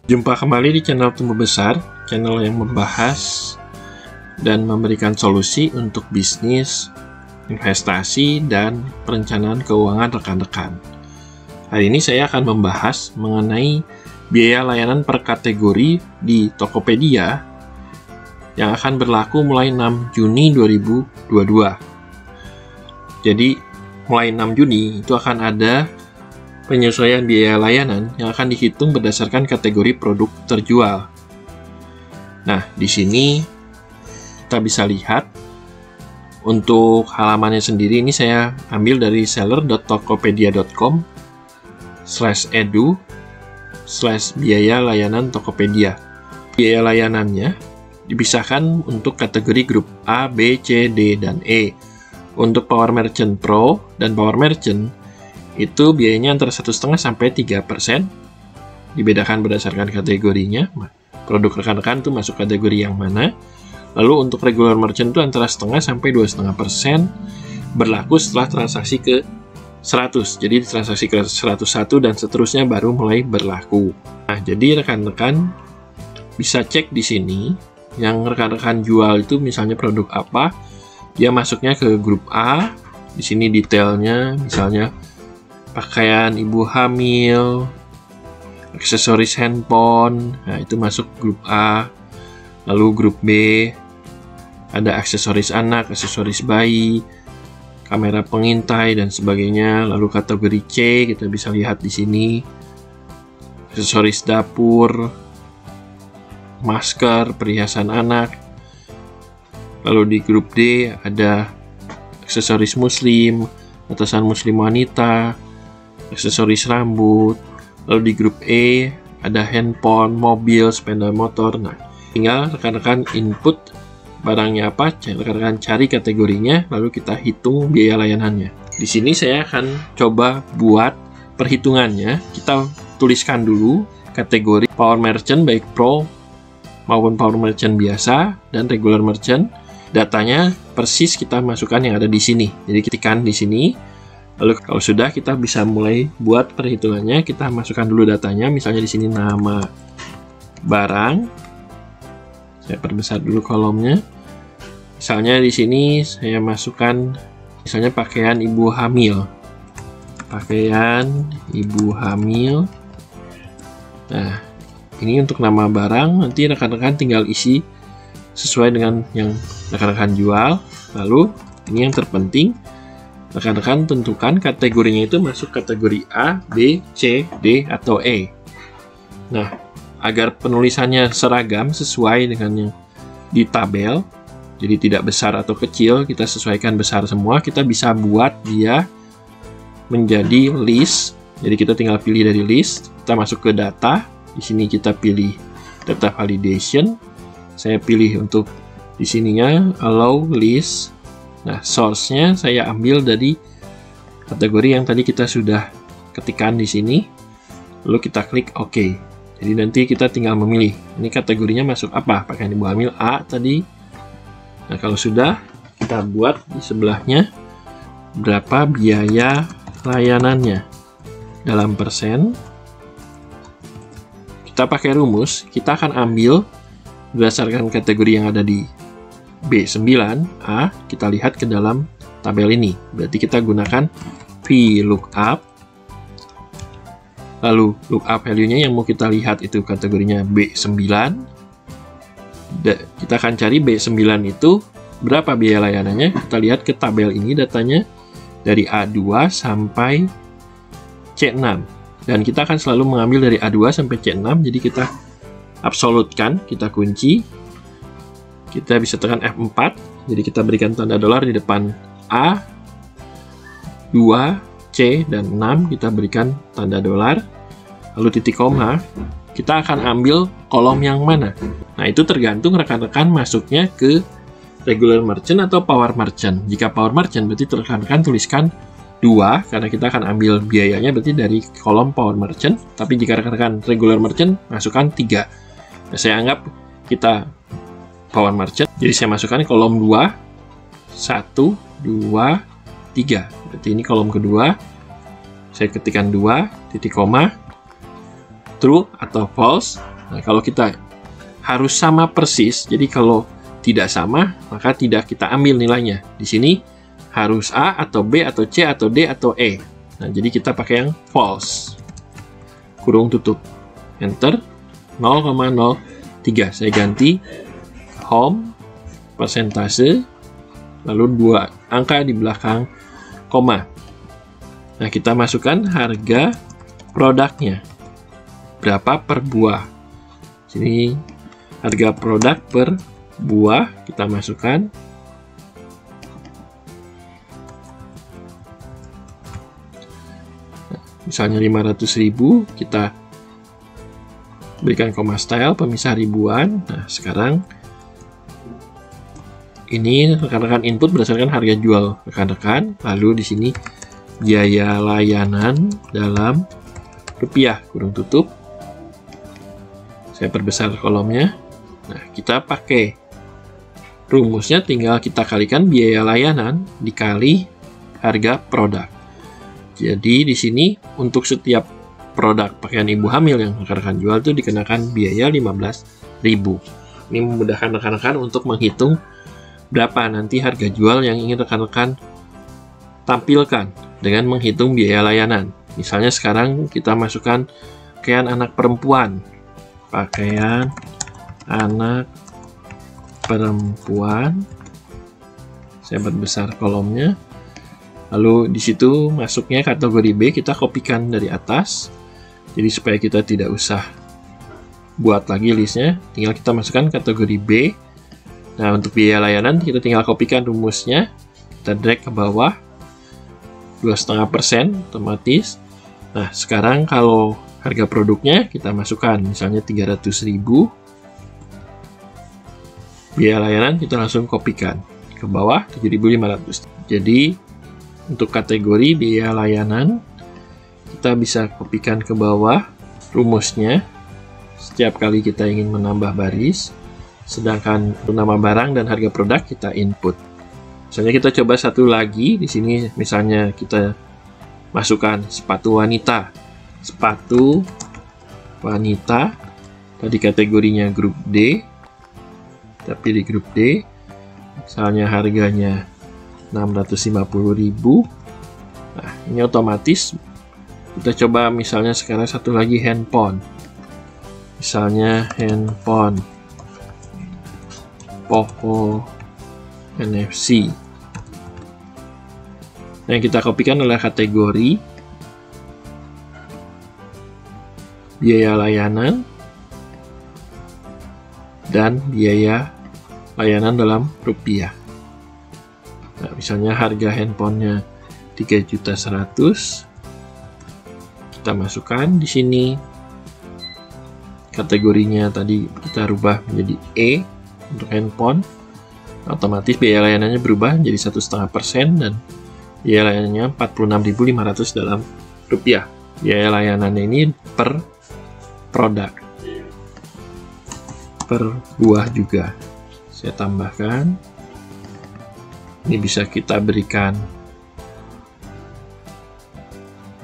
Jumpa kembali di channel Tumbuh Besar, channel yang membahas dan memberikan solusi untuk bisnis, investasi, dan perencanaan keuangan rekan-rekan. Hari ini saya akan membahas mengenai biaya layanan per kategori di Tokopedia yang akan berlaku mulai 6 Juni 2022. Jadi, mulai 6 Juni itu akan ada penyesuaian biaya layanan yang akan dihitung berdasarkan kategori produk terjual. Nah, di sini kita bisa lihat untuk halamannya sendiri ini saya ambil dari seller.tokopedia.com/edu/biaya layanan Tokopedia. Biaya layanannya dipisahkan untuk kategori grup A, B, C, D, dan E. Untuk Power Merchant Pro dan Power Merchant itu biayanya antara 1,5 sampai 3%. Dibedakan berdasarkan kategorinya. Produk rekan-rekan itu masuk kategori yang mana. Lalu untuk regular merchant itu antara 0,5 sampai 2,5% berlaku setelah transaksi ke 100. Jadi transaksi ke 101 dan seterusnya baru mulai berlaku. Nah, jadi rekan-rekan bisa cek di sini yang rekan-rekan jual itu misalnya produk apa, dia masuknya ke grup A. Di sini detailnya misalnya pakaian ibu hamil, aksesoris handphone, nah itu masuk grup A. Lalu grup B ada aksesoris anak, aksesoris bayi, kamera pengintai dan sebagainya. Lalu kategori C kita bisa lihat di sini aksesoris dapur, masker, perhiasan anak. Lalu di grup D ada aksesoris muslim, atasan muslim wanita, aksesoris rambut. Lalu di grup E ada handphone, mobil, sepeda motor. Nah, tinggal rekan-rekan input barangnya apa, rekan-rekan cari kategorinya, lalu kita hitung biaya layanannya. Di sini saya akan coba buat perhitungannya. Kita tuliskan dulu kategori Power Merchant baik Pro maupun Power Merchant biasa dan Regular Merchant. Datanya persis kita masukkan yang ada di sini. Jadi ketikkan di sini. Lalu kalau sudah, kita bisa mulai buat perhitungannya. Kita masukkan dulu datanya, misalnya di sini nama barang. Saya perbesar dulu kolomnya. Misalnya di sini saya masukkan misalnya pakaian ibu hamil. Pakaian ibu hamil. Nah, ini untuk nama barang, nanti rekan-rekan tinggal isi sesuai dengan yang rekan-rekan jual. Lalu ini yang terpenting, rekan-rekan tentukan kategorinya itu masuk kategori A, B, C, D, atau E. Nah, agar penulisannya seragam sesuai dengan yang di tabel, jadi tidak besar atau kecil, kita sesuaikan besar semua. Kita bisa buat dia menjadi list. Jadi kita tinggal pilih dari list, kita masuk ke data. Di sini kita pilih data validation. Saya pilih untuk di sininya allow list. Nah, source-nya saya ambil dari kategori yang tadi kita sudah ketikkan di sini. Lalu kita klik OK. Jadi nanti kita tinggal memilih. Ini kategorinya masuk apa? Pakaian ibu hamil A tadi. Nah, kalau sudah, kita buat di sebelahnya berapa biaya layanannya. Dalam persen. Kita pakai rumus. Kita akan ambil berdasarkan kategori yang ada di B9A, kita lihat ke dalam tabel ini. Berarti kita gunakan VLOOKUP. Lalu lookup value-nya yang mau kita lihat itu kategorinya B9. Kita akan cari B9 itu berapa biaya layanannya. Kita lihat ke tabel ini datanya dari A2 sampai C6. Dan kita akan selalu mengambil dari A2 sampai C6. Jadi kita absolutkan, kita kunci. Kita bisa tekan F4, jadi kita berikan tanda dolar di depan A, 2, C, dan 6, kita berikan tanda dolar, lalu titik koma, kita akan ambil kolom yang mana. Nah, itu tergantung rekan-rekan masuknya ke Regular Merchant atau Power Merchant. Jika Power Merchant, berarti rekan-rekan tuliskan 2, karena kita akan ambil biayanya berarti dari kolom Power Merchant, tapi jika rekan-rekan Regular Merchant, masukkan 3. Nah, saya anggap kita Power Merchant, jadi saya masukkan kolom 2, 1, 2, 3. Berarti ini kolom kedua. Saya ketikkan 2, titik koma, true atau false. Nah, kalau kita harus sama persis, jadi kalau tidak sama, maka tidak kita ambil nilainya. Di sini harus A atau B atau C atau D atau E. Nah, jadi kita pakai yang false. Kurung tutup. Enter. 0,03. Saya ganti home, persentase, lalu 2 angka di belakang koma. Nah, kita masukkan harga produknya. Berapa per buah. Sini harga produk per buah kita masukkan. Nah, misalnya 500.000, kita berikan koma style, pemisah ribuan. Nah, sekarang ini rekan-rekan input berdasarkan harga jual rekan-rekan. Lalu di sini biaya layanan dalam rupiah, kurung tutup. Saya perbesar kolomnya. Nah, kita pakai rumusnya, tinggal kita kalikan biaya layanan dikali harga produk. Jadi di sini untuk setiap produk pakaian ibu hamil yang rekan-rekan jual itu dikenakan biaya 15.000. Ini memudahkan rekan-rekan untuk menghitung berapa nanti harga jual yang ingin rekan-rekan tampilkan dengan menghitung biaya layanan. Misalnya sekarang kita masukkan pakaian anak perempuan. Pakaian anak perempuan. Saya perbesar kolomnya. Lalu di situ masuknya kategori B, kita kopikan dari atas. Jadi supaya kita tidak usah buat lagi listnya, tinggal kita masukkan kategori B. Nah, untuk biaya layanan kita tinggal kopikan rumusnya, kita drag ke bawah 2,5% otomatis. Nah, sekarang kalau harga produknya kita masukkan misalnya 300.000. Biaya layanan kita langsung kopikan ke bawah 7.500. Jadi untuk kategori biaya layanan kita bisa kopikan ke bawah rumusnya setiap kali kita ingin menambah baris. Sedangkan untuk nama barang dan harga produk kita input. Misalnya kita coba satu lagi di sini, misalnya kita masukkan sepatu wanita. Sepatu wanita tadi kategorinya grup D. Tapi di grup D misalnya harganya 650.000. Nah, ini otomatis kita coba misalnya sekarang satu lagi handphone. Misalnya handphone Poco NFC. Nah, yang kita kopikan adalah kategori biaya layanan dan biaya layanan dalam rupiah. Nah, misalnya harga handphonenya 3.100.000. Kita masukkan di sini. Kategorinya tadi kita rubah menjadi E untuk handphone. Otomatis biaya layanannya berubah menjadi 1,5% dan biaya layanannya 46.500 dalam rupiah. Biaya layanannya ini per produk, per buah juga. Saya tambahkan. Ini bisa kita berikan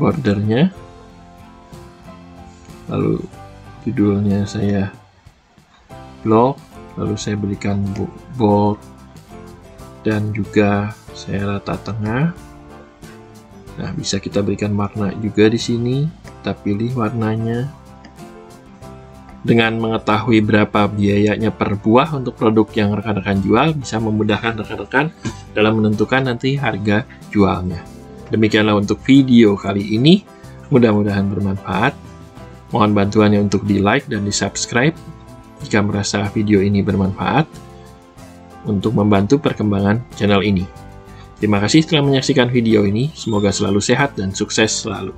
bordernya. Lalu judulnya saya blog. Lalu saya berikan bold dan juga saya rata tengah. Nah, bisa kita berikan warna juga di sini. Kita pilih warnanya. Dengan mengetahui berapa biayanya per buah untuk produk yang rekan-rekan jual, bisa memudahkan rekan-rekan dalam menentukan nanti harga jualnya. Demikianlah untuk video kali ini. Mudah-mudahan bermanfaat. Mohon bantuannya untuk di-like dan di-subscribe jika merasa video ini bermanfaat untuk membantu perkembangan channel ini. Terima kasih telah menyaksikan video ini. Semoga selalu sehat dan sukses selalu.